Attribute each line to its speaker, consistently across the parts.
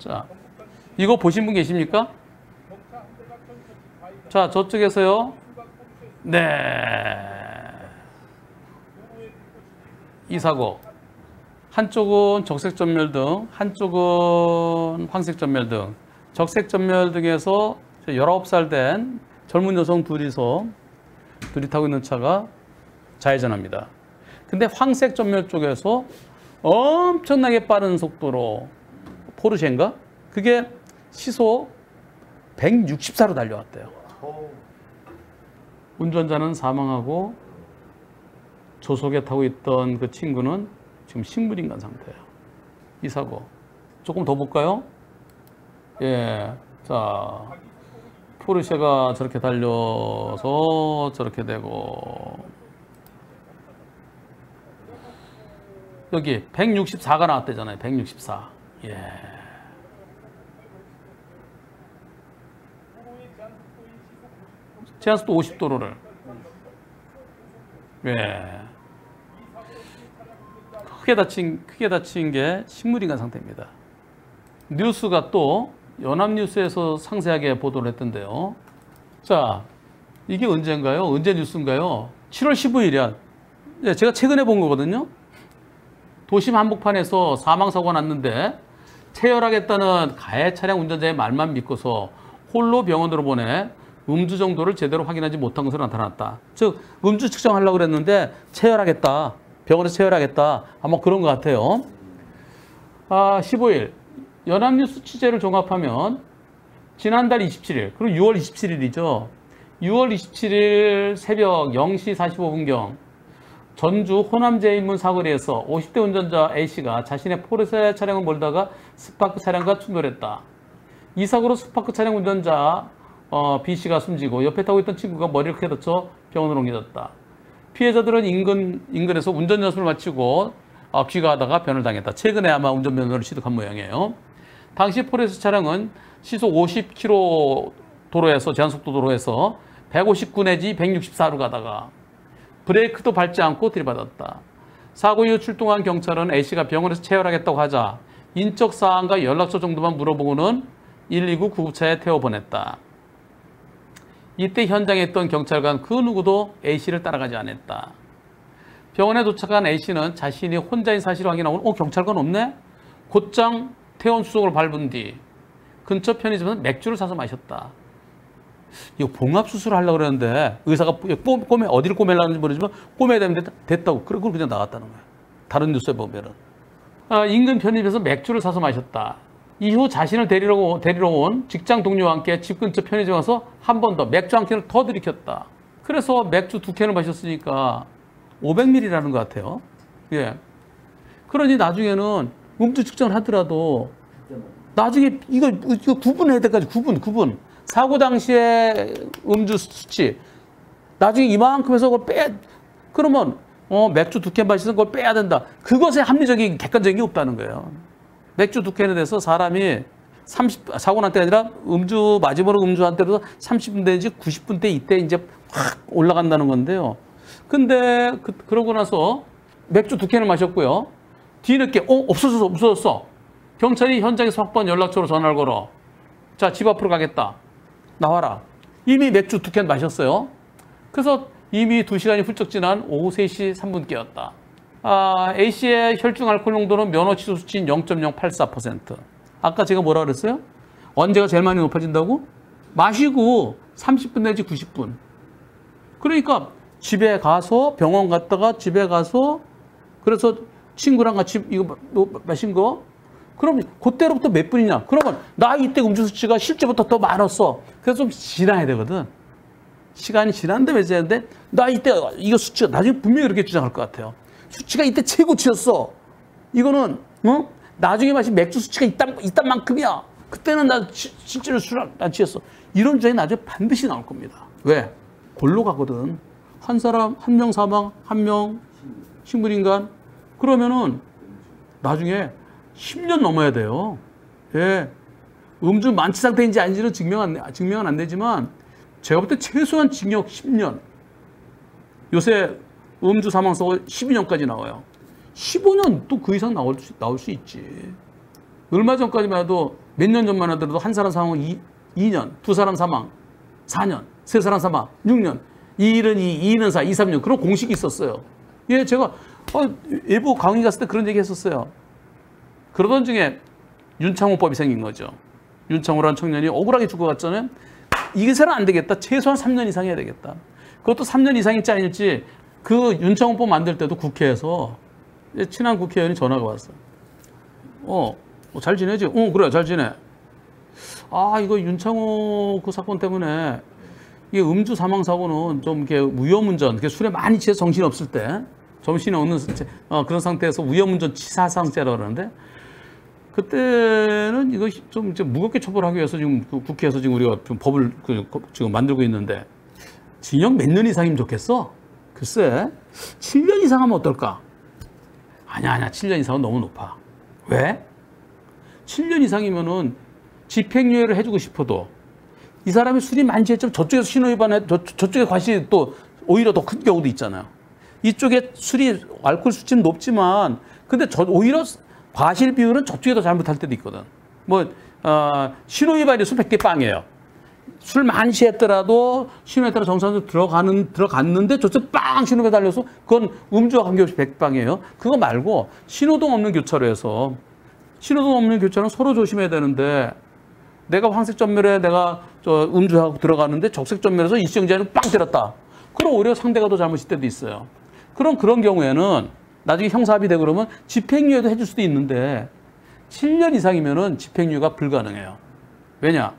Speaker 1: 자, 이거 보신 분 계십니까? 자, 저쪽에서요. 네. 이 사고. 한쪽은 적색 전멸등, 한쪽은 황색 전멸등. 적색 전멸등에서 19살 된 젊은 여성 둘이 타고 있는 차가 좌회전합니다. 근데 황색 전멸 쪽에서 엄청나게 빠른 속도로 포르쉐인가? 그게 시속 164로 달려왔대요. 운전자는 사망하고 조속에 타고 있던 그 친구는 지금 식물인간 상태예요. 이 사고. 조금 더 볼까요? 예. 자, 포르쉐가 저렇게 달려서 저렇게 되고, 여기 164가 나왔대잖아요. 164. 예. 제한속도 50도로를. 예. 크게 다친 게 식물인간 상태입니다. 뉴스가 또 연합뉴스에서 상세하게 보도를 했던데요. 자, 이게 언제인가요? 언제 뉴스인가요? 7월 15일이야. 예, 제가 최근에 본 거거든요. 도심 한복판에서 사망사고가 났는데 체열하겠다는 가해 차량 운전자의 말만 믿고서 홀로 병원으로 보내 음주 정도를 제대로 확인하지 못한 것으로 나타났다. 즉 음주 측정하려고 그랬는데 체열하겠다. 병원에서 체열하겠다. 아마 그런 것 같아요. 15일 연합뉴스 취재를 종합하면 지난달 27일 그리고 6월 27일이죠. 6월 27일 새벽 0시 45분경 전주 호남제인문 사거리에서 50대 운전자 A씨가 자신의 포르쉐 차량을 몰다가 스파크 차량과 충돌했다. 이 사고로 스파크 차량 운전자 B씨가 숨지고 옆에 타고 있던 친구가 머리를 크게 다쳐 병원으로 옮겨졌다. 피해자들은 인근에서 운전 연습을 마치고 귀가하다가 변을 당했다. 최근에 아마 운전면허를 취득한 모양이에요. 당시 포르쉐 차량은 시속 50km 도로에서 제한속도 도로에서 159 내지 164로 가다가 브레이크도 밟지 않고 들이받았다. 사고 이후 출동한 경찰은 A씨가 병원에서 체열하겠다고 하자 인적 사항과 연락처 정도만 물어보고는 119 구급차에 태워보냈다. 이때 현장에 있던 경찰관 그 누구도 A씨를 따라가지 않았다. 병원에 도착한 A씨는 자신이 혼자인 사실을 확인하고 경찰관 없네? 곧장 퇴원 수속을 밟은 뒤 근처 편의점에서 맥주를 사서 마셨다. 이거 봉합수술을 하려고 그랬는데 의사가 어디를 꼬매려는지 모르지만 꼬매야 되는데 됐다고. 그러고 그냥 나갔다는 거예요. 다른 뉴스에 보면은. 인근 편의점에서 맥주를 사서 마셨다. 이후 자신을 데리러 온 직장 동료와 함께 집 근처 편의점 와서 한 번 더 맥주 한 캔을 더 들이켰다. 그래서 맥주 2캔을 마셨으니까 500ml라는 것 같아요. 예. 그러니 나중에는 음주 측정을 하더라도 나중에 이거 구분해야 될 때까지 구분. 사고 당시에 음주 수치 나중에 이만큼 해서 그걸 그러면 맥주 2캔 마시는 걸 빼야 된다. 그것에 합리적인 객관적인 게 없다는 거예요. 맥주 2캔에 대해서 사람이 사고 난 때가 아니라 마지막으로 음주한 때로 30분 대인지 90분 대 이때 이제 확 올라간다는 건데요. 근데 그러고 나서 맥주 2캔을 마셨고요. 뒤늦게 없어졌어. 경찰이 현장에서 확보한 연락처로 전화를 걸어. 자, 집 앞으로 가겠다. 나와라. 이미 맥주 2캔 마셨어요. 그래서 이미 2시간이 훌쩍 지난 오후 3시 3분께였다. A씨의 혈중 알코올 농도는 면허 취소 수치인 0.084%. 아까 제가 뭐라 그랬어요? 언제가 제일 많이 높아진다고? 마시고 30분 내지 90분. 그러니까 집에 가서 병원 갔다가 집에 가서 그래서 친구랑 같이 이거 마신 거 그럼 그때로부터 몇 분이냐? 그러면 나 이때 음주 수치가 실제부터 더 많았어. 그래서 좀 지나야 되거든. 시간이 지난 다음에 되는데 나 이때 이거 수치가 나중에 분명히 그렇게 주장할 것 같아요. 수치가 이때 최고치였어. 이거는 나중에 마신 맥주 수치가 이딴 만큼이야. 그때는 나 실제로 술을 안 취했어. 이런 주장이 나중에 반드시 나올 겁니다. 왜? 골로 가거든. 한 사람, 한 명 사망, 한 명 식물인간. 그러면은 나중에 10년 넘어야 돼요. 예. 음주 만취 상태인지 아닌지는 증명은 안 되지만 제가 볼 때 최소한 징역 10년. 요새 음주 사망사고 12년까지 나와요. 15년 또 그 이상 나올 수 있지. 얼마 전까지만 해도 몇 년 전만 하더라도 한 사람 사망 2년, 두 사람 사망 4년, 세 사람 사망 6년, 2일은 2, 2는 4, 2, 3년 그런 공식이 있었어요. 예, 제가 외부 강의 갔을 때 그런 얘기 했었어요. 그러던 중에 윤창호법이 생긴 거죠. 윤창호라는 청년이 억울하게 죽어갔잖아요. 이게서는 안 되겠다. 최소한 3년 이상 해야 되겠다. 그것도 3년 이상일지 아닐지 그 윤창호법 만들 때도 국회에서 친한 국회의원이 전화가 왔어요. 잘 지내지? 그래, 잘 지내. 이거 윤창호 그 사건 때문에 이게 음주 사망 사고는 좀 이렇게 위험운전, 술에 많이 취해서 정신이 없을 때, 정신이 없는 그런 상태에서 위험운전 치사상죄라고 그러는데, 그때는 이거 좀 무겁게 처벌하기 위해서 지금 국회에서 지금 우리가 좀 법을 지금 만들고 있는데, 징역 몇 년 이상이면 좋겠어? 글쎄, 7년 이상 하면 어떨까? 아니야. 7년 이상은 너무 높아. 왜? 7년 이상이면은 집행유예를 해주고 싶어도 이 사람이 술이 많이 취했지만 저쪽에서 신호위반해, 저쪽에 과실이 또 오히려 더 큰 경우도 있잖아요. 이쪽에 술이 알코올 수치는 높지만 근데 오히려 과실 비율은 저쪽에 더 잘못할 때도 있거든. 신호위반이 술 100개 빵이에요. 술 많이 취했더라도 신호에 따라 정상적으로 들어갔는데 저쪽 빵 신호에 달려서 그건 음주와 관계없이 100빵이에요. 그거 말고 신호등 없는 교차로에서 신호등 없는 교차로는 서로 조심해야 되는데 내가 황색 전멸에 내가 음주하고 들어가는데 적색 전멸에서 일시정지하는 빵 때렸다. 그럼 오히려 상대가 더 잘못일 때도 있어요. 그런 경우에는 나중에 형사합의 되고 그러면 집행유예도 해줄 수도 있는데 7년 이상이면은 집행유예가 불가능해요. 왜냐?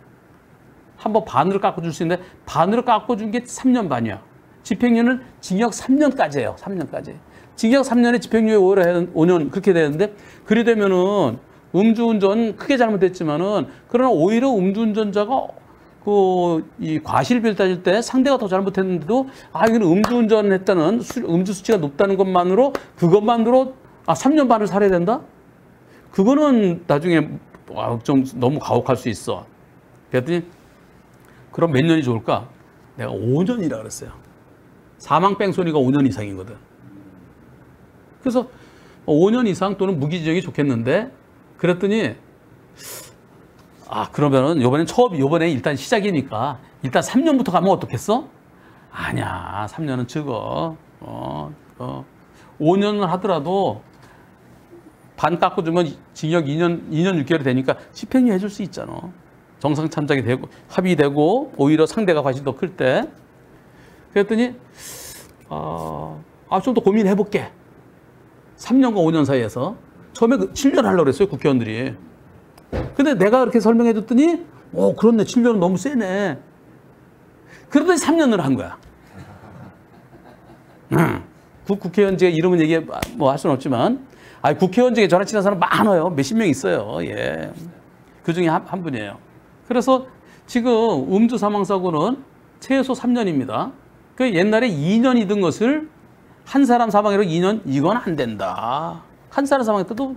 Speaker 1: 한번 반으로 깎아줄 수 있는데 반으로 깎아준 게 3년 반이야. 집행유예는 징역 3년까지예요. 3년까지. 징역 3년에 집행유예 5년 그렇게 되는데 그래 되면은 음주운전 크게 잘못했지만은 그러나 오히려 음주운전자가 이 과실비를 따질 때 상대가 더 잘못했는데도 이거는 음주운전했다는 음주 수치가 높다는 것만으로 3년 반을 살아야 된다? 그거는 나중에 좀 너무 가혹할 수 있어. 그랬더니 그럼 몇 년이 좋을까? 내가 5년이라 그랬어요. 사망 뺑소니가 5년 이상이거든. 그래서 5년 이상 또는 무기징역이 좋겠는데 그랬더니 그러면은 요번에 일단 시작이니까 일단 3년부터 가면 어떻겠어? 아니야. 3년은 적어. 5년을 하더라도 반 깎아주면 징역 2년 6개월이 되니까 집행유예 해줄 수 있잖아. 정상 참작이 되고 합의되고 오히려 상대가 과실이 더 클 때. 그랬더니 좀 더 고민해 볼게. 3년과 5년 사이에서 처음에 7년 하려고 그랬어요, 국회의원들이. 근데 내가 그렇게 설명해 줬더니 그렇네. 7년은 너무 세네. 그러더니 3년을 한 거야. 국회의원 제가 이름은 할 수는 없지만 국회의원 중에 저랑 친한 사람 많아요. 몇십 명 있어요. 예. 그 중에 한 분이에요. 그래서 지금 음주 사망 사고는 최소 3년입니다. 그 옛날에 2년이던 것을 한 사람 사망으로 2년 이건 안 된다. 한 사람 사망했다도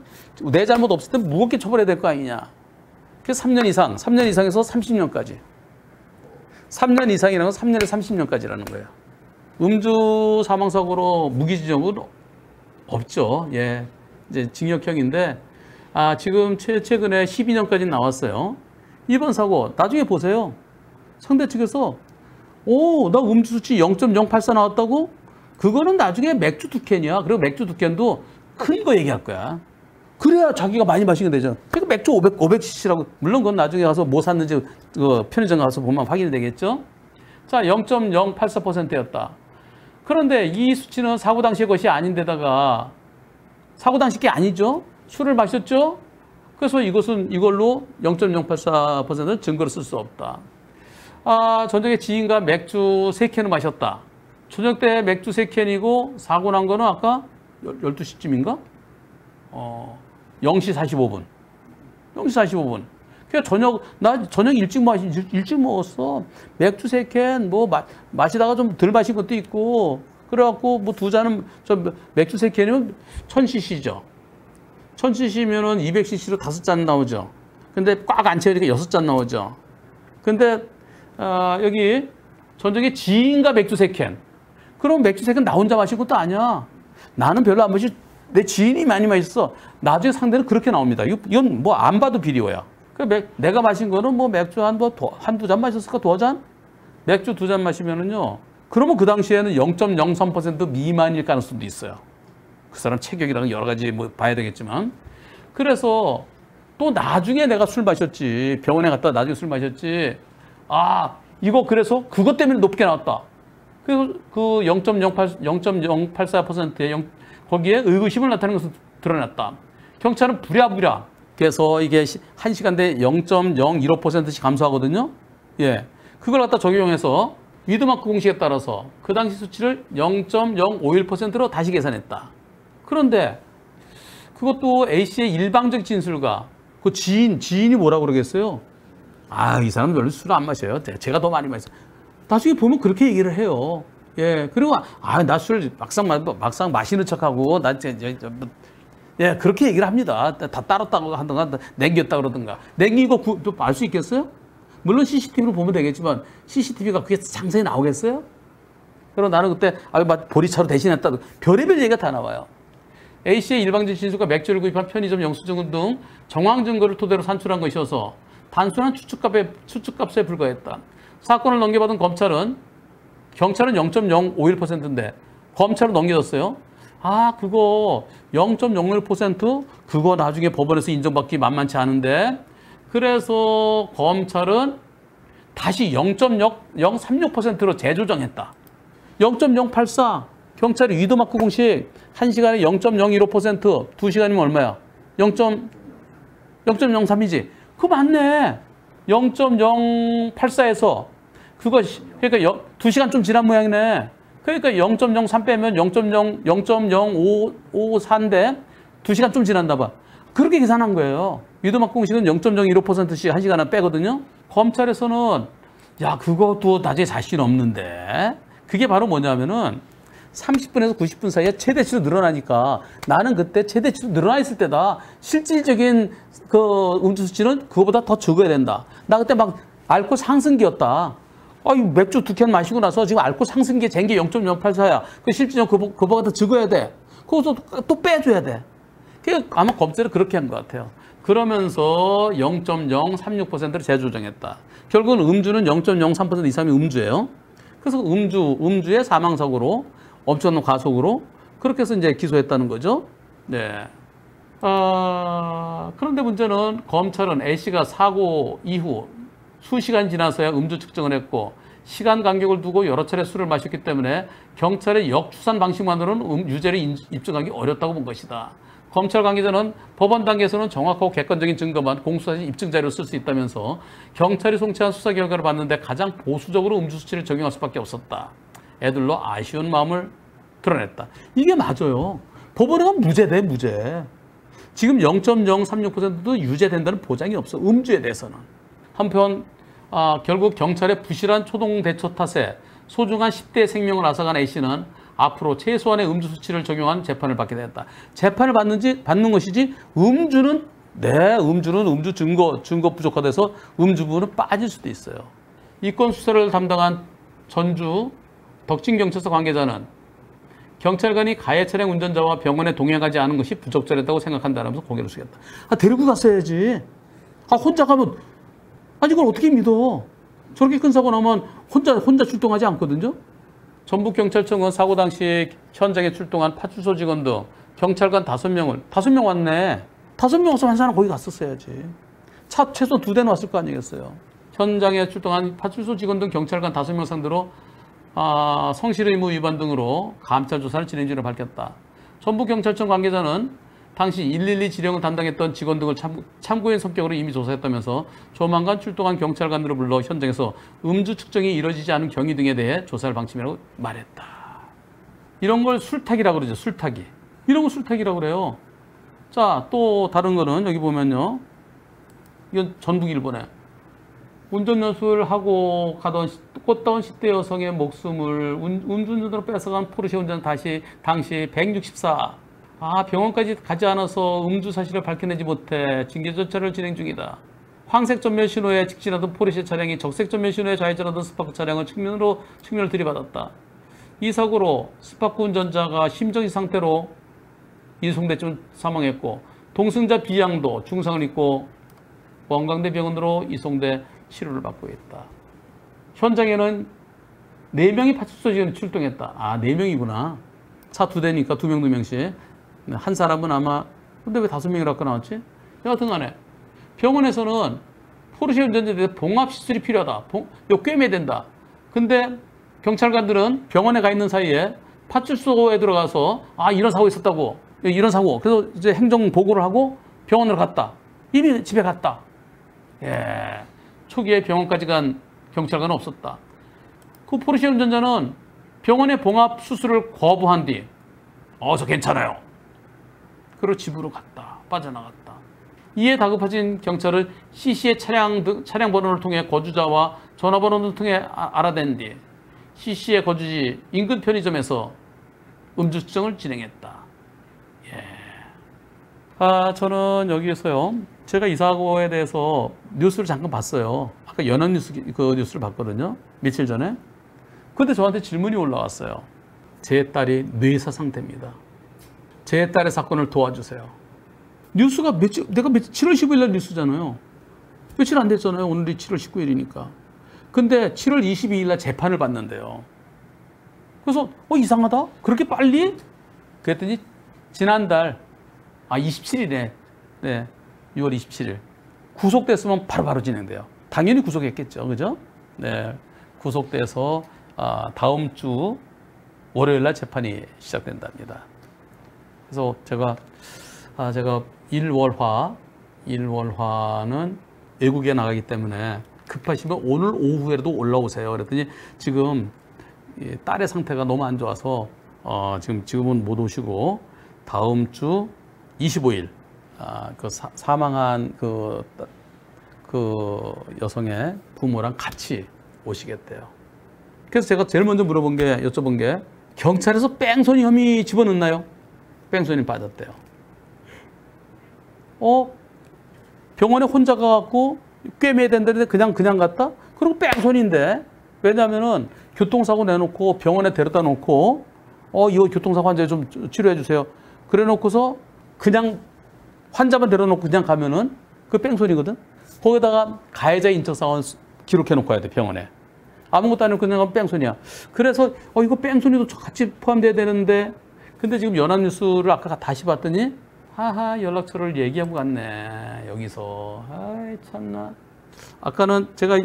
Speaker 1: 내 잘못 없을 때 무겁게 처벌해야 될 거 아니냐. 그래서 3년 이상에서 30년까지. 3년 이상이라는 건 3년에서 30년까지라는 거예요. 음주 사망 사고로 무기징역은 없죠. 예. 이제 징역형인데 지금 최근에 12년까지 나왔어요. 이번 사고 나중에 보세요. 상대 측에서 나 음주 수치 0.084 나왔다고? 그거는 나중에 맥주 2캔이야. 그리고 맥주 2캔도 큰 거 얘기할 거야. 그래야 자기가 많이 마시게 되죠. 그러니까 맥주 500cc라고. 물론 그건 나중에 가서 뭐 샀는지 편의점 가서 보면 확인이 되겠죠. 자, 0.084%였다. 그런데 이 수치는 사고 당시의 것이 아닌데다가 사고 당시 게 아니죠. 술을 마셨죠. 그래서 이걸로 0.084%는 증거로 쓸 수 없다. 저녁에 지인과 맥주 3캔을 마셨다. 저녁 때 맥주 3캔이고 사고 난 거는 아까 12시쯤인가? 0시 45분. 0시 45분. 그러니까 나 저녁 일찍 먹었어. 맥주 3캔, 마시다가 좀 덜 마신 것도 있고, 그래갖고, 2잔은, 맥주 3캔이면 1000cc죠. 1000cc면은 200cc로 5잔 나오죠. 근데 꽉 안 채우니까 6잔 나오죠. 근데, 여기, 저녁에 지인과 맥주 3캔. 그럼 맥주 3캔 나 혼자 마신 것도 아니야. 나는 별로 안 마시고 내 지인이 많이 마셨어. 나중에 상대는 그렇게 나옵니다. 이건 뭐 안 봐도 비리워요. 내가 마신 거는 뭐 맥주 한두 잔 마셨을까? 두어 잔? 맥주 두 잔 마시면은요. 그러면 그 당시에는 0.03% 미만일 가능성도 있어요. 그 사람 체격이랑 여러 가지 뭐 봐야 되겠지만. 그래서 또 나중에 내가 술 마셨지. 병원에 갔다 나중에 술 마셨지. 아, 이거 그래서 그것 때문에 높게 나왔다. 그래서 그 0.084%에 거기에 의구심을 나타내는 것을 드러났다. 경찰은 부랴부랴. 그래서 이게 1시간대 0.015%씩 감소하거든요. 예. 그걸 갖다 적용해서 위드마크 공식에 따라서 그 당시 수치를 0.051%로 다시 계산했다. 그런데 그것도 A씨의 일방적 진술과 그 지인이 뭐라고 그러겠어요? 아, 이 사람은 별로 술을 안 마셔요. 제가 더 많이 마셔요. 나중에 보면 그렇게 얘기를 해요. 예, 그리고 나 술 막상 마시는 척하고 예, 그렇게 얘기를 합니다. 다 따랐다고 하든가 냉겼다 그러든가. 냉기고 알 수 있겠어요? 물론 CCTV로 보면 되겠지만 CCTV가 그게 상세히 나오겠어요? 그럼 나는 그때 보리차로 대신했다. 별의별 얘기가 다 나와요. A씨의 일방적 진술과 맥주를 구입한 편의점 영수증 등 정황 증거를 토대로 산출한 것이어서 단순한 추측값에 불과했다. 사건을 넘겨받은 경찰은 0.051%인데 검찰은 넘겨졌어요. 아, 그거 0.01% 그거 나중에 법원에서 인정받기 만만치 않은데 그래서 검찰은 다시 0.036%로 재조정했다. 0.084 경찰이 위드마크 공식 1시간에 0.015% 2시간이면 얼마야? 0.03이지. 그거 맞네. 0.084에서 그거 그러니까 2시간 좀 지난 모양이네. 그러니까 0.03 빼면 0.0554인데 2시간 좀 지났나 봐. 그렇게 계산한 거예요. 위드마크 공식은 0.015%씩 1시간을 빼거든요. 검찰에서는 야, 그것도 나중에 자신 없는데 그게 바로 뭐냐면은 30분에서 90분 사이에 최대치로 늘어나니까 나는 그때 최대치로 늘어나 있을 때다. 실질적인 그 음주 수치는 그거보다 더 적어야 된다. 나 그때 막 알코올 상승기였다. 맥주 2캔 마시고 나서 지금 알코올 상승기에 잰 게 0.084야. 그 실질적으로 그거보다 더 적어야 돼. 그것도 또 빼줘야 돼. 아마 검찰은 그렇게 한 것 같아요. 그러면서 0.036%로 재조정했다. 결국은 음주는 0.03% 이상이 음주예요. 그래서 음주의 사망사고로 엄청난 과속으로 그렇게 해서 이제 기소했다는 거죠. 네. 그런데 문제는 검찰은 A씨가 사고 이후 수시간 지나서야 음주 측정을 했고 시간 간격을 두고 여러 차례 술을 마셨기 때문에 경찰의 역추산 방식만으로는 유죄를 입증하기 어렵다고 본 것이다. 검찰 관계자는 법원 단계에서는 정확하고 객관적인 증거만 공소사실 입증 자료를 쓸 수 있다면서 경찰이 송치한 수사 결과를 봤는데 가장 보수적으로 음주 수치를 적용할 수밖에 없었다. 애들로 아쉬운 마음을 드러냈다. 이게 맞아요. 법원에 가면 무죄돼, 무죄. 지금 0.036%도 유죄된다는 보장이 없어. 음주에 대해서는. 한편 결국 경찰의 부실한 초동 대처 탓에 소중한 10대의 생명을 앗아간 A씨는 앞으로 최소한의 음주 수치를 적용한 재판을 받게 되었다. 재판을 받는 것이지 음주는 음주 증거 부족화돼서 음주 부분은 빠질 수도 있어요. 이건 수사를 담당한 전주 덕진경찰서 관계자는 경찰관이 가해 차량 운전자와 병원에 동행하지 않은 것이 부적절했다고 생각한다면서 고개를 숙였다. 데리고 갔어야지. 혼자 가면 이걸 어떻게 믿어? 저렇게 큰 사고 나면 혼자 출동하지 않거든요. 전북경찰청은 사고 당시 현장에 출동한 파출소 직원 등 경찰관 5명 왔네. 5명 와서 한 사람 거기 갔었어야지. 차 최소 2대는 왔을 거 아니겠어요. 현장에 출동한 파출소 직원 등 경찰관 5명 상대로 성실 의무 위반 등으로 감찰 조사를 진행 중이라고 밝혔다. 전북경찰청 관계자는 당시 112 지령을 담당했던 직원 등을 참고인 성격으로 이미 조사했다면서 조만간 출동한 경찰관들을 불러 현장에서 음주 측정이 이루어지지 않은 경위 등에 대해 조사를 방침이라고 말했다. 이런 걸 술타기라고 그러죠. 술타기. 이런 거 술타기라고 그래요. 자, 또 다른 거는 여기 보면요. 이건 전북일보네. 운전연수를 하고 꽃다운 10대 여성의 목숨을 음주운전으로 뺏어간 포르쉐 운전 당시 164. 병원까지 가지 않아서 음주 사실을 밝혀내지 못해 징계 절차를 진행 중이다. 황색 전면 신호에 직진하던 포르쉐 차량이 적색 전면 신호에 좌회전하던 스파크 차량을 측면을 들이받았다. 이 사고로 스파크 운전자가 심정지 상태로 이송대쯤 사망했고 동승자 B양도 중상을 입고 원광대 병원으로 이송돼 치료를 받고 있다. 현장에는 4명이 파출소 지금 출동했다. 아, 4명이구나. 차 2대니까 2명, 2명씩. 한 사람은 아마, 근데 왜 5명이라고 나왔지? 여하튼 간에 병원에서는 포르쉐 운전자에 대해서 봉합시술이 필요하다. 꿰매야 된다. 근데 경찰관들은 병원에 가 있는 사이에 파출소에 들어가서 아, 이런 사고 있었다고. 이런 사고. 그래서 이제 행정 보고를 하고 병원으로 갔다. 이미 집에 갔다. 예. 초기에 병원까지 간 경찰관은 없었다. 그 포르쉐 운전자는 병원의 봉합 수술을 거부한 뒤, 저 괜찮아요. 그리고 집으로 갔다. 빠져나갔다. 이에 다급해진 경찰은 C씨의 차량 번호를 통해 거주자와 전화번호를 통해 알아낸 뒤 C씨의 거주지 인근 편의점에서 음주 측정을 진행했다. 예. 저는 여기에서요. 제가 이 사고에 대해서 뉴스를 잠깐 봤어요. 아까 연합뉴스 그 뉴스를 봤거든요. 며칠 전에. 근데 저한테 질문이 올라왔어요. 제 딸이 뇌사 상태입니다. 제 딸의 사건을 도와주세요. 뉴스가 내가 7월 15일 날 뉴스잖아요. 며칠 안 됐잖아요. 오늘이 7월 19일이니까. 근데 7월 22일 날 재판을 받는데요. 그래서 이상하다? 그렇게 빨리? 그랬더니 지난달 27일에 네, 6월 27일 구속됐으면 바로바로 진행돼요. 당연히 구속했겠죠. 그죠? 네, 구속돼서 다음 주 월요일 날 재판이 시작된답니다. 그래서 제가 1월화는 외국에 나가기 때문에 급하시면 오늘 오후에라도 올라오세요. 그랬더니 지금 딸의 상태가 너무 안 좋아서 지금은 못 오시고 다음 주 25일 그 사망한 그 여성의 부모랑 같이 오시겠대요. 그래서 제가 제일 먼저 여쭤본 게 경찰에서 뺑소니 혐의 집어넣나요? 뺑소니 빠졌대요. 병원에 혼자 가갖고 꿰매야 된다는데 그냥 갔다? 그리고 뺑소니인데. 왜냐면은 교통사고 내놓고 병원에 데려다 놓고 이거 교통사고 환자 좀 치료해 주세요. 그래 놓고서 그냥 환자만 데려놓고 그냥 가면은 그 뺑소니거든. 거기다가 가해자 인적사항 기록해 놓고 가야 돼, 병원에. 아무것도 안 해놓고 그냥 가면 뺑소니야. 그래서 이거 뺑소니도 같이 포함돼야 되는데, 근데 지금 연합뉴스를 아까 다시 봤더니 연락처를 얘기하고 갔네, 여기서. 아이 참나. 아까는 제가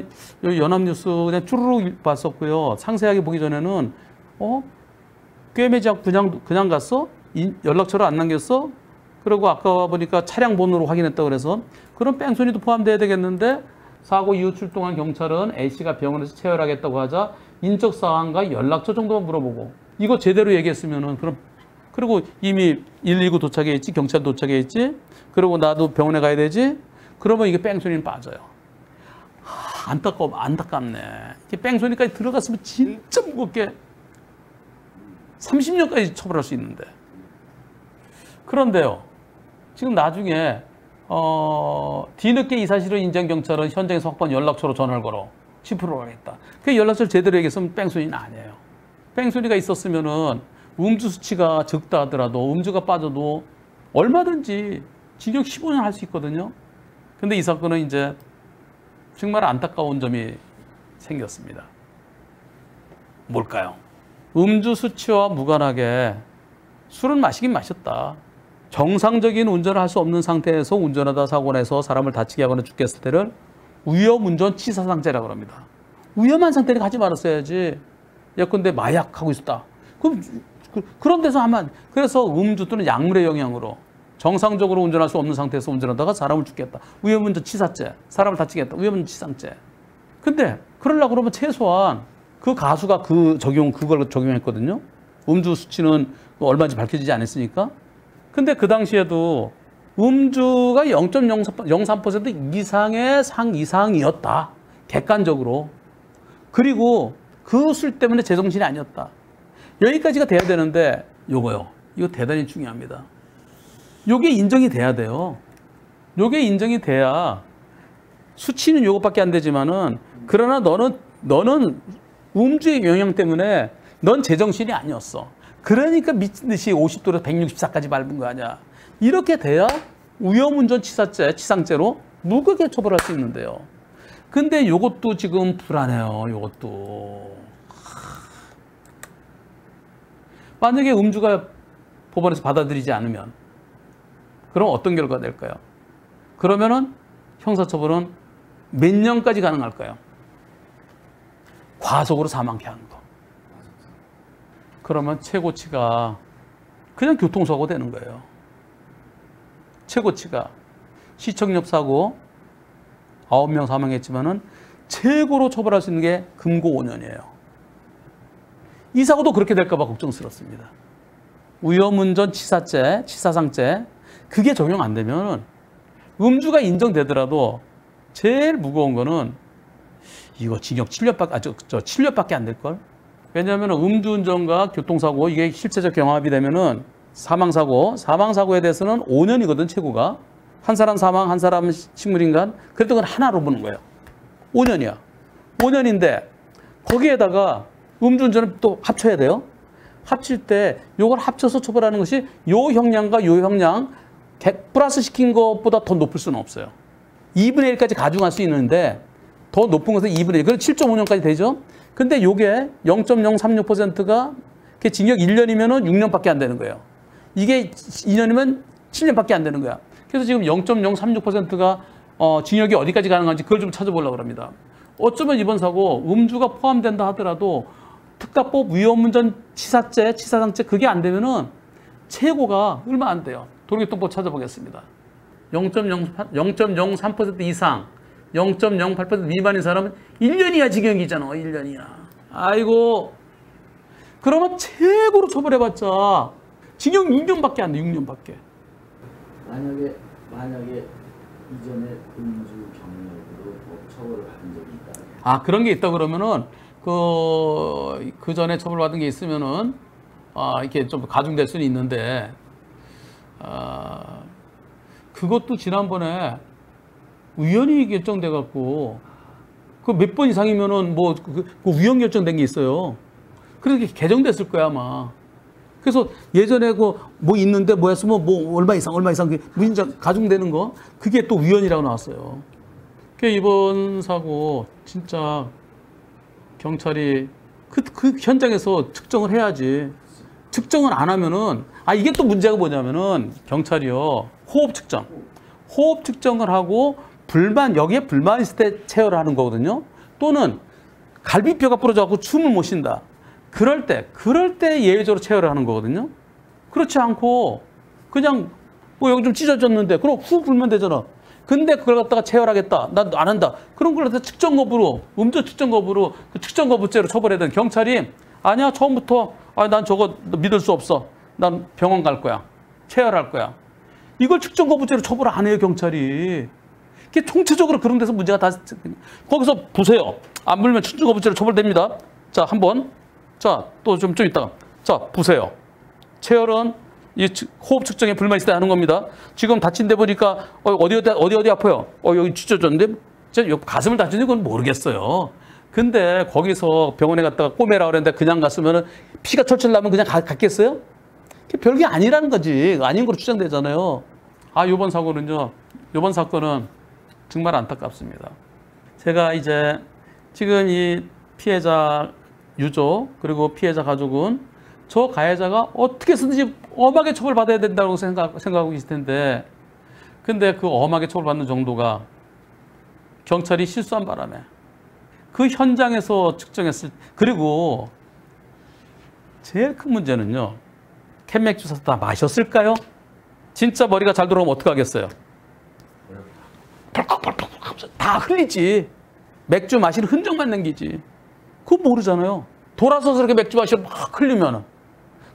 Speaker 1: 연합뉴스 그냥 쭈루룩 봤었고요. 상세하게 보기 전에는 꿰매지 않고 그냥 갔어? 연락처를 안 남겼어? 그리고 아까 보니까 차량 번호로 확인했다고 그래서 그런 뺑소니도 포함돼야 되겠는데, 사고 이후 출동한 경찰은 A씨가 병원에서 체열하겠다고 하자 인적사항과 연락처 정도만 물어보고, 이거 제대로 얘기했으면은 그리고 이미 119 도착해 있지, 경찰 도착해 있지, 그리고 나도 병원에 가야 되지, 그러면 이게 뺑소니는 빠져요. 안타깝네. 이게 뺑소니까지 들어갔으면 진짜 무겁게 30년까지 처벌할 수 있는데. 그런데요, 지금 나중에 뒤늦게 이 사실을 인정 경찰은 현장에서 확보한 연락처로 전화를 걸어 치프로 하겠다. 그 연락처를 제대로 얘기했으면 뺑소니는 아니에요. 뺑소니가 있었으면은 음주 수치가 적다 하더라도 음주가 빠져도 얼마든지 징역 15년 할 수 있거든요. 근데 이 사건은 이제 정말 안타까운 점이 생겼습니다. 뭘까요? 음주 수치와 무관하게 술은 마시긴 마셨다. 정상적인 운전을 할 수 없는 상태에서 운전하다 사고 내서 사람을 다치게 하거나 죽게 했을 때를 위험운전 치사상죄라고 합니다. 위험한 상태를 가지 말았어야지. 예컨대 마약하고 있었다. 그런 데서 하면, 그래서 음주 또는 약물의 영향으로 정상적으로 운전할 수 없는 상태에서 운전하다가 사람을 죽겠다. 위험운전 치사죄. 사람을 다치겠다. 위험운전 치상죄. 근데 그러려고 그러면 최소한 그 가수가 그걸 적용했거든요. 음주 수치는 얼마인지 밝혀지지 않았으니까. 근데 그 당시에도 음주가 0.03% 이상의 이상이었다. 객관적으로. 그리고 그 술 때문에 제정신이 아니었다. 여기까지가 돼야 되는데 이거 대단히 중요합니다. 요게 인정이 돼야 돼요. 요게 인정이 돼야, 수치는 요것밖에 안 되지만은, 그러나 너는 음주의 영향 때문에 넌 제정신이 아니었어. 그러니까 미친 듯이 50도로 164까지 밟은 거 아니야. 이렇게 돼야 위험운전 치사죄, 치상죄로 무겁게 처벌할 수 있는데요. 근데 요것도 지금 불안해요. 요것도. 만약에 음주가 법원에서 받아들이지 않으면 그럼 어떤 결과가 될까요? 그러면은 형사처벌은 몇 년까지 가능할까요? 과속으로 사망케 하는 거. 그러면 최고치가 그냥 교통사고 되는 거예요. 최고치가 시청역 사고 9명 사망했지만은 최고로 처벌할 수 있는 게 금고 5년이에요. 이 사고도 그렇게 될까 봐 걱정스럽습니다. 위험운전 치사죄, 치사상죄 그게 적용 안 되면 음주가 인정되더라도 제일 무거운 거는 이거 징역 7년밖에 7년밖에 안 될 걸. 왜냐하면 음주운전과 교통사고 이게 실체적 경합이 되면은 사망사고에 대해서는 5년이거든 최고가. 한 사람 사망, 한 사람 식물인간 그래도 그건 하나로 보는 거예요. 5년이야. 5년인데 거기에다가 음주운전을 또 합쳐야 돼요. 합칠 때 요걸 합쳐서 처벌하는 것이 요 형량과 요 형량 플러스 시킨 것보다 더 높을 수는 없어요. 2분의 1까지 가중할 수 있는데 더 높은 것은 2분의 1. 그럼 7.5년까지 되죠. 근데 요게 0.036%가 징역 1년이면은 6년밖에 안 되는 거예요. 이게 2년이면 7년밖에 안 되는 거야. 그래서 지금 0.036%가 징역이 어디까지 가능한지 그걸 좀 찾아보려고 합니다. 어쩌면 이번 사고 음주가 포함된다 하더라도 특가법 위험운전 치사죄, 치사상죄 그게 안 되면은 최고가 얼마 안 돼요. 도로교통법 찾아보겠습니다. 0.03% 이상, 0.08% 미만인 사람은 1년이야 징역이잖아. 1년이야. 아이고. 그러면 최고로 처벌해봤자 징역 6년밖에 안 돼. 6년밖에.
Speaker 2: 만약에 이전에 음주 경력으로 처벌을 받은 적이 있다.
Speaker 1: 아 그런 게 있다 그러면은 그 전에 처벌받은 게 있으면은 이렇게 좀 가중될 수는 있는데 그것도 지난번에 위헌이 결정돼 갖고 그 몇 번 이상이면은 그 위헌 결정된 게 있어요. 그래서 개정됐을 거야 아마. 그래서 예전에 뭐 있는데 뭐 했으면 뭐 얼마 이상 무인자 가중되는 거 그게 또 위헌이라고 나왔어요. 이번 사고 진짜 경찰이 그 현장에서 측정을 해야지. 측정을 안 하면은 이게 또 문제가 뭐냐면은 경찰이요 호흡 측정을 하고 여기에 불만 있을 때 체열을 하는 거거든요. 또는 갈비뼈가 부러져갖고 춤을 못 쉰다. 그럴 때 예외적으로 체열을 하는 거거든요. 그렇지 않고 그냥 여기 좀 찢어졌는데 그럼 후 불면 되잖아. 근데 그걸 갖다가 체열하겠다. 난 안 한다. 그런 걸 갖다가 측정 거부로 음주 측정 거부로 그 측정 거부죄로 처벌해야 되는 경찰이 아니야 처음부터 난 저거 믿을 수 없어. 난 병원 갈 거야. 체열할 거야. 이걸 측정 거부죄로 처벌 안 해요 경찰이. 이게 총체적으로 그런 데서 문제가 다 거기서 보세요. 안 물면 측정 거부죄로 처벌됩니다. 자 한번 또 좀 있다가 보세요. 체열은 이 호흡 측정에 불만 있을 때 하는 겁니다. 지금 다친 데 보니까 어디 아파요? 여기 찢어졌는데 가슴을 다쳤는지 그건 모르겠어요. 근데 거기서 병원에 갔다가 꼬매라 그랬는데 그냥 갔으면 피가 철철 나면 그냥 갔겠어요? 별게 아니라는 거지. 아닌 걸로 추정되잖아요. 요번 사건은 정말 안타깝습니다. 제가 이제 지금 이 피해자 유족 그리고 피해자 가족은 저 가해자가 어떻게 해서든지 엄하게 처벌받아야 된다고 생각하고 계실 텐데 근데 그 엄하게 처벌받는 정도가 경찰이 실수한 바람에 그 현장에서 측정했을 그리고 제일 큰 문제는요. 캔맥주 사서 다 마셨을까요? 진짜 머리가 잘 돌아오면 어떡하겠어요? 벌컥벌컥 다 흘리지. 맥주 마시는 흔적만 남기지. 그거 모르잖아요. 돌아서서 이렇게 맥주 마시고 막 흘리면은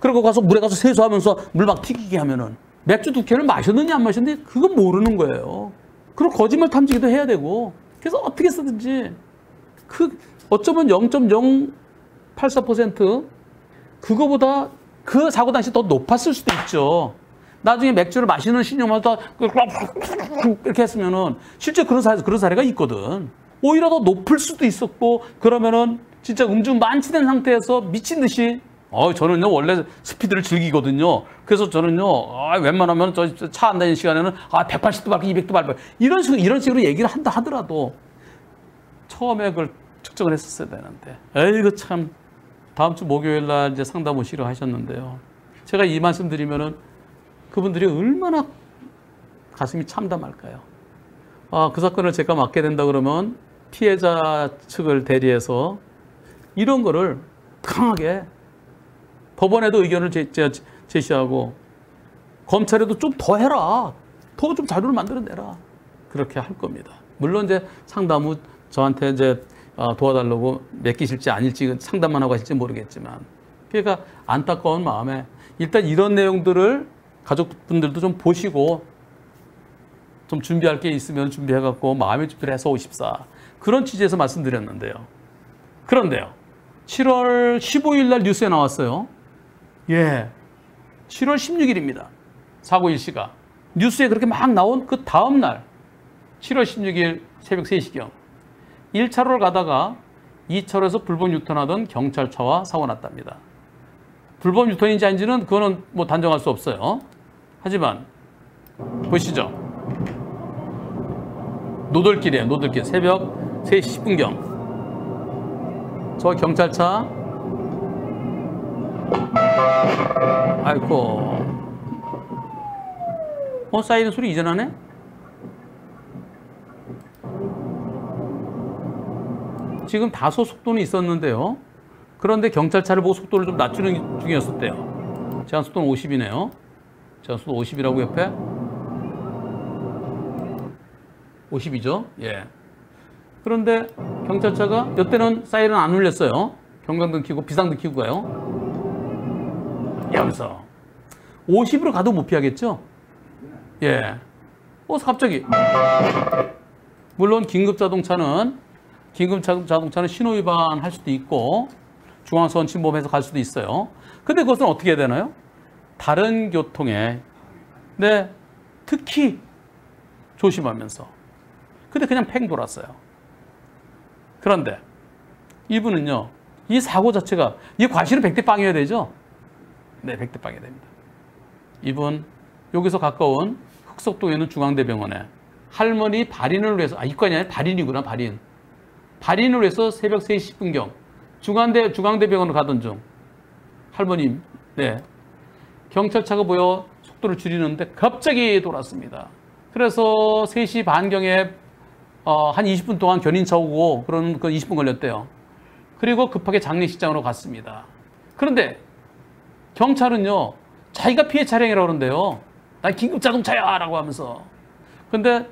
Speaker 1: 그리고 가서 물에 가서 세수하면서 물 막 튀기게 하면은 맥주 2캔을 마셨느냐 안 마셨느냐 그건 모르는 거예요. 그리고 거짓말 탐지기도 해야 되고 그래서 어떻게 쓰든지 어쩌면 0.084% 그거보다 그 사고 당시 더 높았을 수도 있죠. 나중에 맥주를 마시는 신용마다 이렇게 했으면은 실제 그런 사례가 있거든. 오히려 더 높을 수도 있었고 그러면은 진짜 음주 만취된 상태에서 미친 듯이 저는요, 원래 스피드를 즐기거든요. 그래서 저는요, 웬만하면 저 차 안 다니는 시간에는 180도 밟고 200도 밟고 이런 식으로 얘기를 한다 하더라도 처음에 그걸 측정을 했었어야 되는데. 이거 참, 다음 주 목요일 날 이제 상담 오시러 하셨는데요. 제가 이 말씀 드리면은 그분들이 얼마나 가슴이 참담할까요? 그 사건을 제가 맡게 된다 그러면 피해자 측을 대리해서 이런 거를 강하게 법원에도 의견을 제시하고 검찰에도 좀 더 해라. 더 좀 자료를 만들어내라. 그렇게 할 겁니다. 물론 이제 상담 후 저한테 이제 도와달라고 맡기실지 아닐지 상담만 하고 하실지 모르겠지만 그러니까 안타까운 마음에 일단 이런 내용들을 가족분들도 좀 보시고 좀 준비할 게 있으면 준비해갖고 마음의 준비를 해서 오십사. 그런 취지에서 말씀드렸는데요. 그런데요. 7월 15일 날 뉴스에 나왔어요. 7월 16일입니다. 사고 일시가. 뉴스에 그렇게 막 나온 그 다음 날 7월 16일 새벽 3시경 1차로를 가다가 2차로에서 불법 유턴하던 경찰차와 사고가 났답니다. 불법 유턴인지 아닌지는 그거는 뭐 단정할 수 없어요. 하지만 보시죠. 노들길이에요. 노들길. 새벽 3시 10분경. 저 경찰차. 아이고. 사이렌 소리 이제 나네? 지금 다소 속도는 있었는데요. 그런데 경찰차를 보고 속도를 좀 낮추는 중이었었대요. 제한 속도는 50이네요. 제한 속도 50이라고 옆에? 50이죠? 예. 그런데 경찰차가 이때는 사이렌 안 울렸어요. 경광등 켜고 비상등 켜고 가요. 여기서 50으로 가도 못 피하겠죠? 예. 갑자기. 물론 긴급자동차는 신호 위반할 수도 있고 중앙선 침범해서 갈 수도 있어요. 근데 그것은 어떻게 해야 되나요? 다른 교통에 특히 조심하면서. 근데 그냥 팽 돌았어요. 그런데 이분은요. 이 사고 자체가 이 과실은 100대 빵이어야 되죠? 네, 100대 빵이 됩니다. 이분 여기서 가까운 흑석동에 있는 중앙대병원에 할머니 발인을 위해서 이과이 아니라 발인이구나. 발인을 위해서 새벽 3시 10분경 중앙대병원을 가던 중 할머님 경찰차가 보여 속도를 줄이는데 갑자기 돌았습니다. 그래서 3시 반경에 한 20분 동안 견인차 오고 그런 20분 걸렸대요. 그리고 급하게 장례식장으로 갔습니다. 그런데 경찰은요. 자기가 피해 차량이라고 그러는데요. 난 긴급자동차야 라고 하면서. 근데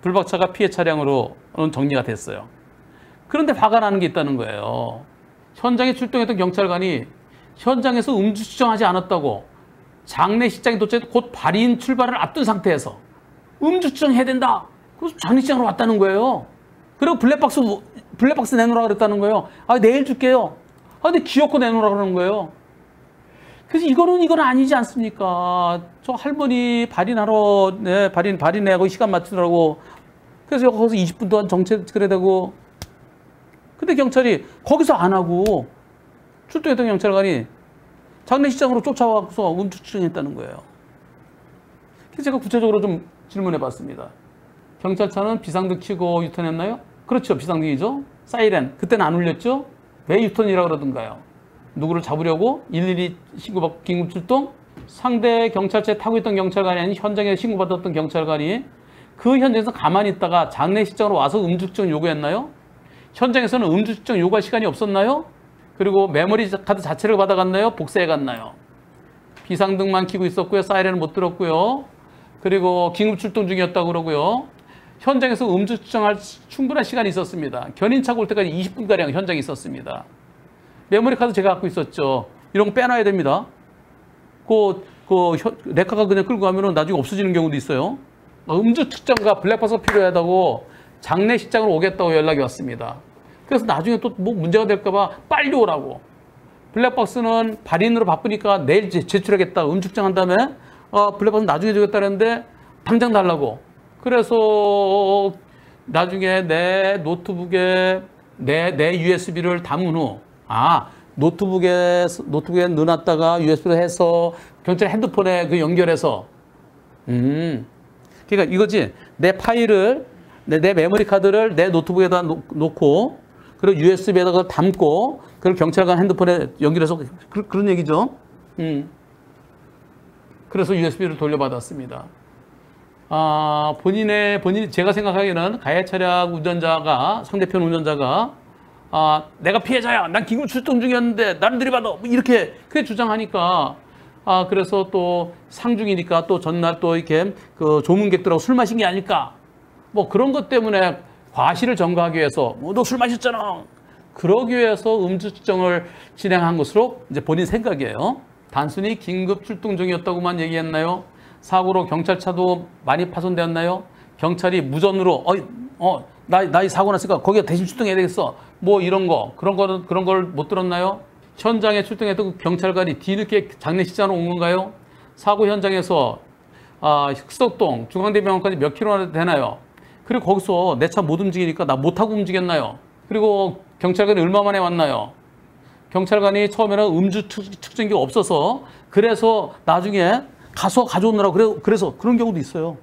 Speaker 1: 불박차가 피해 차량으로는 정리가 됐어요. 그런데 화가 나는 게 있다는 거예요. 현장에 출동했던 경찰관이 현장에서 음주 추정하지 않았다고 장례식장에 도착해서 곧 발인 출발을 앞둔 상태에서 음주 추정해야 된다. 그래서 장례식장으로 왔다는 거예요. 그리고 블랙박스 내놓으라 그랬다는 거예요. 내일 줄게요. 근데 기어코 내놓으라 그러는 거예요. 그래서 이건 아니지 않습니까? 저 할머니 발인하러, 발인하고 시간 맞추느라고. 그래서 거기서 20분 동안 정체를 해야 되고. 근데 경찰이 거기서 안 하고 출동했던 경찰관이 장례식장으로 쫓아와서 음주 추정했다는 거예요. 그래서 제가 구체적으로 좀 질문해 봤습니다. 경찰차는 비상등 켜고 유턴했나요? 그렇죠. 비상등이죠. 사이렌. 그때는 안 울렸죠? 왜 유턴이라고 그러던가요? 누구를 잡으려고 112 신고받고 긴급출동? 상대 경찰차에 타고 있던 경찰관이 아닌 현장에 신고받았던 경찰관이 그 현장에서 가만히 있다가 장례식장으로 와서 음주 측정 요구했나요? 현장에서는 음주 측정 요구할 시간이 없었나요? 그리고 메모리 카드 자체를 받아갔나요? 복사해 갔나요? 비상등만 켜고 있었고요. 사이렌은 못 들었고요. 그리고 긴급출동 중이었다고 그러고요. 현장에서 음주 측정할 충분한 시간이 있었습니다. 견인차가 올 때까지 20분가량 현장에 있었습니다. 메모리 카드 제가 갖고 있었죠. 이런 거 빼놔야 됩니다. 레카가 그냥 끌고 가면 나중에 없어지는 경우도 있어요. 음주 측정과 블랙박스가 필요하다고 장례식장으로 오겠다고 연락이 왔습니다. 그래서 나중에 또 뭐 문제가 될까봐 빨리 오라고. 블랙박스는 발인으로 바쁘니까 내일 제출하겠다. 음측정한 다음에 블랙박스 나중에 주겠다 그랬는데 당장 달라고. 그래서 나중에 내 노트북에 내 USB를 담은 후 노트북에 넣어놨다가 USB로 해서 경찰 핸드폰에 그 연결해서 그러니까 이거지. 내 파일을 내 메모리 카드를 내 노트북에다 놓고 그리고 USB에다가 담고 그리고 경찰관 핸드폰에 연결해서 그런 얘기죠. 그래서 USB를 돌려받았습니다. 본인이 제가 생각하기에는 가해 차량 운전자가 상대편 운전자가 내가 피해자야. 난 긴급 출동 중이었는데 나를 들이받아. 뭐 이렇게 그렇게 주장하니까 그래서 또 상중이니까 또 전날 또 이렇게 그 조문객들하고 술 마신 게 아닐까. 뭐 그런 것 때문에 과실을 전가하기 위해서 너 술 마셨잖아. 그러기 위해서 음주 측정을 진행한 것으로 이제 본인 생각이에요. 단순히 긴급 출동 중이었다고만 얘기했나요? 사고로 경찰차도 많이 파손되었나요? 경찰이 무전으로 나 이 사고 났으니까 거기에 대신 출동해야 되겠어. 뭐 이런 그런 걸 못 들었나요? 현장에 출동했던 그 경찰관이 뒤늦게 장례식장으로 온 건가요? 사고 현장에서 흑석동 중앙대병원까지 몇 킬로나 되나요? 그리고 거기서 내 차 못 움직이니까 나 못 타고 움직였나요? 그리고 경찰관이 얼마 만에 왔나요? 경찰관이 처음에는 음주 측정기가 없어서 그래서 나중에 가서 가져오느라고 그래서 그런 경우도 있어요.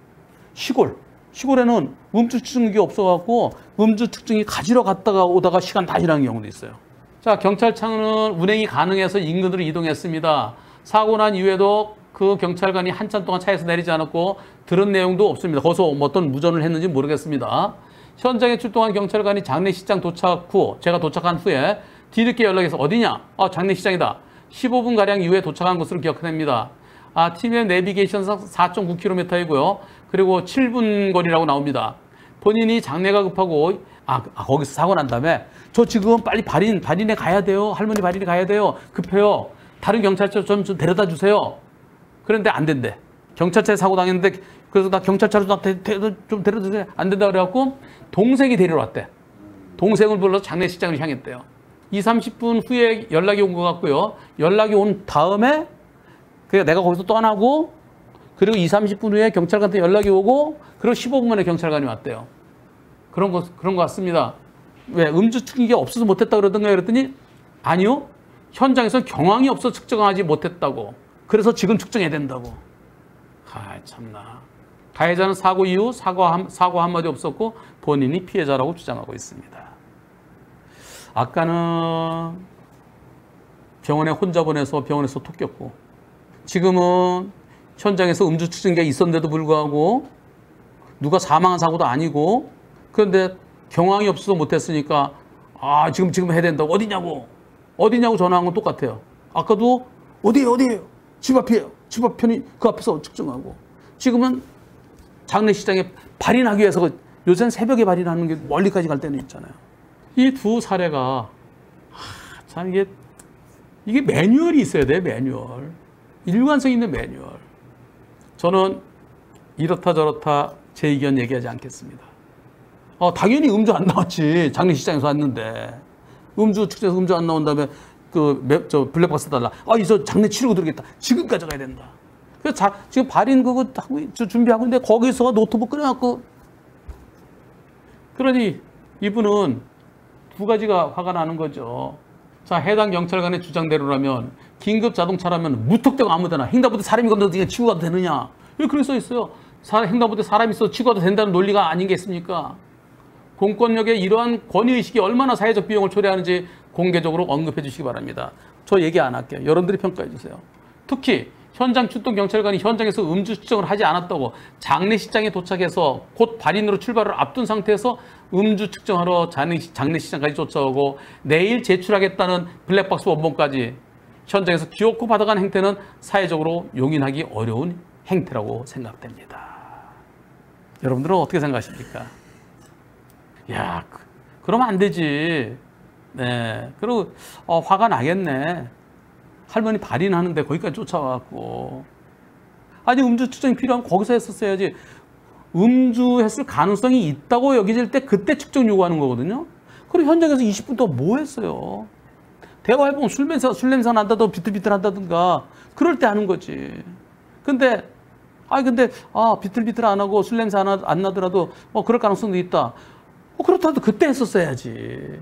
Speaker 1: 시골에는 음주 측정기가 없어갖고 음주 측정기 가지러 갔다가 오다가 시간 다 지나는 경우도 있어요. 자, 경찰차는 운행이 가능해서 인근으로 이동했습니다. 사고 난 이후에도 그 경찰관이 한참 동안 차에서 내리지 않았고 들은 내용도 없습니다. 거기서 어떤 무전을 했는지 모르겠습니다. 현장에 출동한 경찰관이 장례식장 도착 후 제가 도착한 후에 뒤늦게 연락해서 어디냐? 장례식장이다. 15분가량 이후에 도착한 것으로 기억됩니다. TMM 내비게이션상 4.9km이고요. 그리고 7분 거리라고 나옵니다. 본인이 장례가 급하고 거기서 사고 난 다음에 저 지금 빨리 발인에 가야 돼요. 할머니 발인에 가야 돼요. 급해요. 다른 경찰차 좀 데려다 주세요. 그런데 안 된대. 경찰차에 사고 당했는데 그래서 나 경찰차로 좀 데려다 주세요. 안 된다 그래갖고 동생이 데리러 왔대. 동생을 불러서 장례식장을 향했대요. 20-30분 후에 연락이 온 것 같고요. 연락이 온 다음에 내가 거기서 떠나고 그리고 20-30분 후에 경찰관한테 연락이 오고 그리고 15분 만에 경찰관이 왔대요. 그런 거 같습니다. 왜? 음주 측정기가 없어서 못했다 그러던가 그랬더니 아니요. 현장에서 경황이 없어 측정하지 못했다고. 그래서 지금 측정해야 된다고. 참나. 가해자는 사고 이후 사고 한마디 없었고 본인이 피해자라고 주장하고 있습니다. 아까는 병원에 혼자 보내서 병원에서 톡겼고 지금은 현장에서 음주 측정기가 있었는데도 불구하고 누가 사망한 사고도 아니고 그런데 경황이 없어서 못했으니까 지금 해야 된다고. 어디냐고 전화한 건 똑같아요. 아까도 어디에요? 집 앞이에요. 집 앞 편이 그 앞에서 측정하고 지금은 장례식장에 발인하기 위해서 요새는 새벽에 발인하는 게 멀리까지 갈 때는 있잖아요. 이 두 사례가 참 이게 매뉴얼이 있어야 돼. 매뉴얼. 일관성 있는 매뉴얼. 저는 이렇다 저렇다 제 의견 얘기하지 않겠습니다. 당연히 음주 안 나왔지. 장례식장에서 왔는데 음주 측정에서 음주 안 나온 다음에 블랙박스 달라. 이저 장례 치르고 들어겠다. 지금 가져가야 된다. 그래서 지금 발인 그거 하고 준비하고 있는데 거기서 노트북 꺼내갖고 그러니 이분은 두 가지가 화가 나는 거죠. 자, 해당 경찰관의 주장대로라면 긴급 자동차라면 무턱대고 아무데나 횡단보도 사람이 건너서 치고 가도 되느냐. 왜 그렇게 써 있어요? 횡단보도에 사람이 있어서 치고 가도 된다는 논리가 아니겠습니까? 공권력의 이러한 권위의식이 얼마나 사회적 비용을 초래하는지 공개적으로 언급해 주시기 바랍니다. 저 얘기 안 할게요. 여러분들이 평가해 주세요. 특히 현장 출동 경찰관이 현장에서 음주 측정을 하지 않았다고 장례식장에 도착해서 곧 발인으로 출발을 앞둔 상태에서 음주 측정하러 장례식장까지 쫓아오고 내일 제출하겠다는 블랙박스 원본까지 현장에서 기어코 받아간 행태는 사회적으로 용인하기 어려운 행태라고 생각됩니다. 여러분들은 어떻게 생각하십니까? 그러면 안 되지. 네. 그리고 화가 나겠네. 할머니 발인하는데 거기까지 쫓아와갖고. 음주 측정이 필요하면 거기서 했었어야지. 음주했을 가능성이 있다고 여겨질 때 그때 측정 요구하는 거거든요. 그리고 현장에서 20분 동안 뭐 했어요? 대화해보면 술 냄새가 난다든가 비틀비틀한다든가 그럴 때 하는 거지. 근데 비틀비틀 안 하고 술 냄새 안 나더라도 그럴 가능성도 있다. 그렇다도 그때 했었어야지.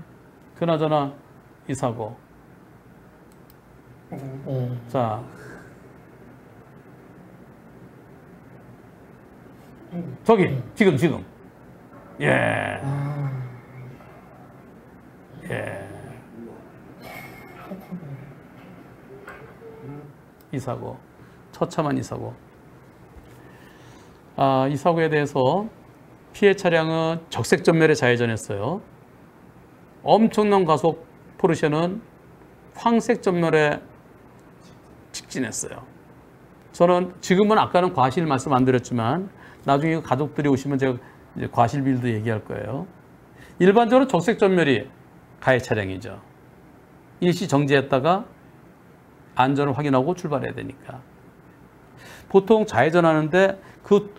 Speaker 1: 그나저나 이 사고 자, 저기 지금 예. 예. 이 사고, 처참한 이 사고. 이 사고에 대해서 피해 차량은 적색 전멸에 좌회전했어요. 엄청난 가속 포르쉐는 황색 전멸에 직진했어요. 저는 지금은 아까는 과실 말씀 안 드렸지만 나중에 가족들이 오시면 제가 이제 과실 비율도 얘기할 거예요. 일반적으로 적색 전멸이 가해 차량이죠. 일시 정지했다가 안전을 확인하고 출발해야 되니까. 보통 좌회전하는데 그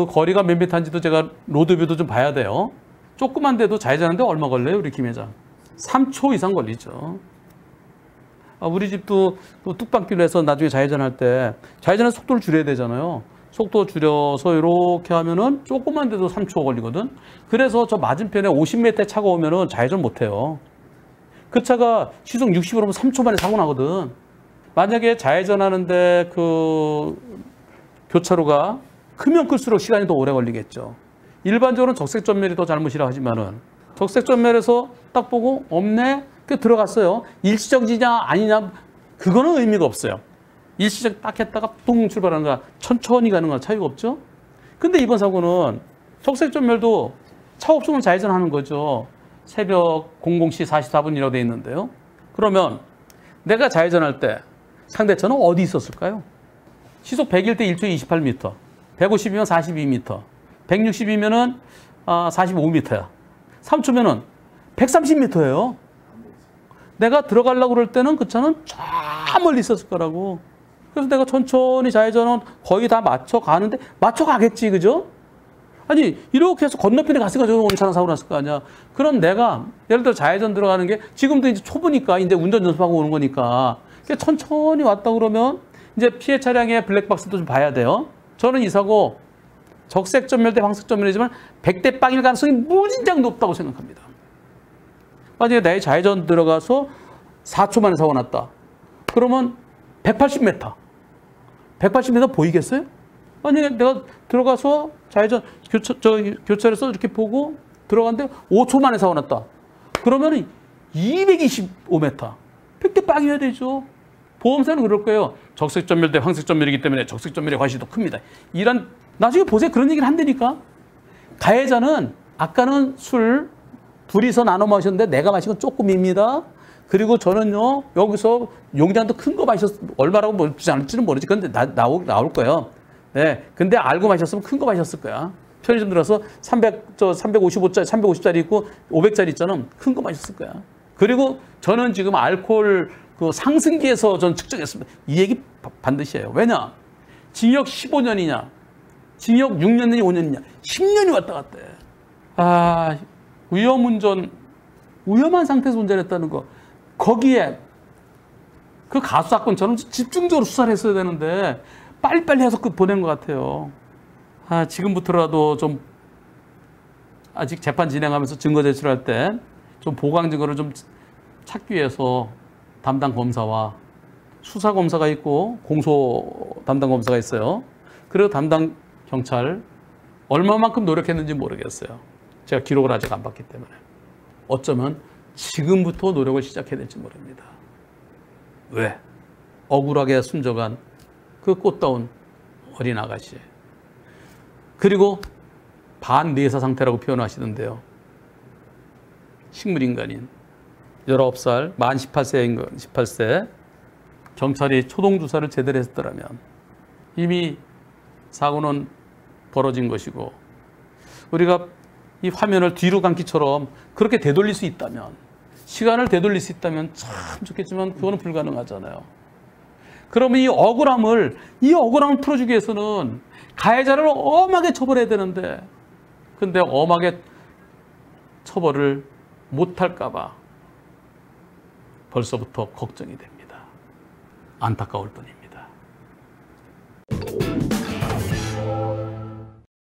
Speaker 1: 거리가 몇 미터인지도 제가 로드뷰도 좀 봐야 돼요. 조그만 데도 좌회전하는데 얼마 걸려요, 우리 김 회장? 3초 이상 걸리죠. 우리 집도 또 뚝방길로 해서 나중에 좌회전할 때 좌회전해서 속도를 줄여야 되잖아요. 속도 줄여서 이렇게 하면은 조그만 데도 3초 걸리거든. 그래서 저 맞은편에 50m의 차가 오면은 좌회전 못 해요. 그 차가 시속 60으로 하면 3초 만에 사고 나거든. 만약에 좌회전하는데 그 교차로가 크면 클수록 시간이 더 오래 걸리겠죠. 일반적으로는 적색 전멸이 더 잘못이라 하지만은 적색 전멸에서 딱 보고 없네? 그 들어갔어요. 일시정지냐 아니냐 그거는 의미가 없어요. 일시적 딱 했다가 뚱 출발하는 거야. 천천히 가는 거야. 차이가 없죠. 근데 이번 사고는 적색 전멸도 차 없으면 좌회전하는 거죠. 새벽 00시 44분이라고 돼 있는데요. 그러면 내가 좌회전할 때 상대차는 어디 있었을까요? 시속 100일 때 1초에 28m, 150이면 42m, 160이면은 45m야. 3초면은 130m예요. 내가 들어가려고 그럴 때는 그 차는 저 멀리 있었을 거라고. 그래서 내가 천천히 좌회전은 거의 다 맞춰 가는데 맞춰 가겠지, 그죠? 아니 이렇게 해서 건너편에 갔으니까 저는 엄청난 사고 났을 거 아니야. 그럼 내가 예를 들어 좌회전 들어가는 게 지금도 이제 초보니까 이제 운전 연습하고 오는 거니까 천천히 왔다 그러면 이제 피해 차량의 블랙박스도 좀 봐야 돼요. 저는 이 사고 적색 전멸 대 황색 전멸이지만 100대 빵일 가능성이 무진장 높다고 생각합니다. 만약에 내 좌회전 들어가서 4초 만에 사고 났다. 그러면 180m. 180m 보이겠어요? 만약에 내가 들어가서 좌회전 교차로에서 이렇게 보고 들어갔는데 5초 만에 사고 났다. 그러면 225m. 100대 빵이어야 되죠. 보험사는 그럴 거예요. 적색 전멸 대 황색 전멸이기 때문에 적색 전멸의 과실이 더 큽니다. 이런 나중에 보세요. 그런 얘기를 한다니까. 가해자는 아까는 술 둘이서 나눠 마셨는데 내가 마신 건 조금입니다. 그리고 저는요 여기서 용량도 큰 거 얼마라고 먹지 않을지는 모르지. 근데 나올 거예요. 네, 근데 알고 마셨으면 큰 거 마셨을 거야. 편의점 들어서 350짜리, 350짜리 있고 500짜리 있잖아. 큰 거 마셨을 거야. 그리고 저는 지금 알코올 그 상승기에서 전 측정했습니다. 이 얘기 반드시 해요. 왜냐? 징역 15년이냐, 징역 6년이냐, 5년이냐, 10년이 왔다 갔다 해. 위험운전, 위험한 상태에서 운전했다는 거. 거기에 그 가수 사건처럼 집중적으로 수사를 했어야 되는데 빨리빨리 해서 보낸 것 같아요. 지금부터라도 좀 아직 재판 진행하면서 증거 제출할 때 좀 보강 증거를 좀 찾기 위해서 담당 검사와 수사 검사가 있고 공소 담당 검사가 있어요. 그리고 담당 경찰 얼마만큼 노력했는지 모르겠어요. 제가 기록을 아직 안 봤기 때문에. 어쩌면 지금부터 노력을 시작해야 될지 모릅니다. 왜? 억울하게 숨져간 그 꽃다운 어린 아가씨. 그리고 반뇌사 상태라고 표현하시던데요. 식물인간인 19살, 만 18세 경찰이 초동주사를 제대로 했더라면 이미 사고는 벌어진 것이고 우리가 이 화면을 뒤로 감기처럼 그렇게 되돌릴 수 있다면 시간을 되돌릴 수 있다면 참 좋겠지만 그거는 불가능하잖아요. 그러면 이 억울함을 풀어주기 위해서는 가해자를 엄하게 처벌해야 되는데 근데 엄하게 처벌을 못할까 봐 벌써부터 걱정이 됩니다. 안타까울 뿐입니다.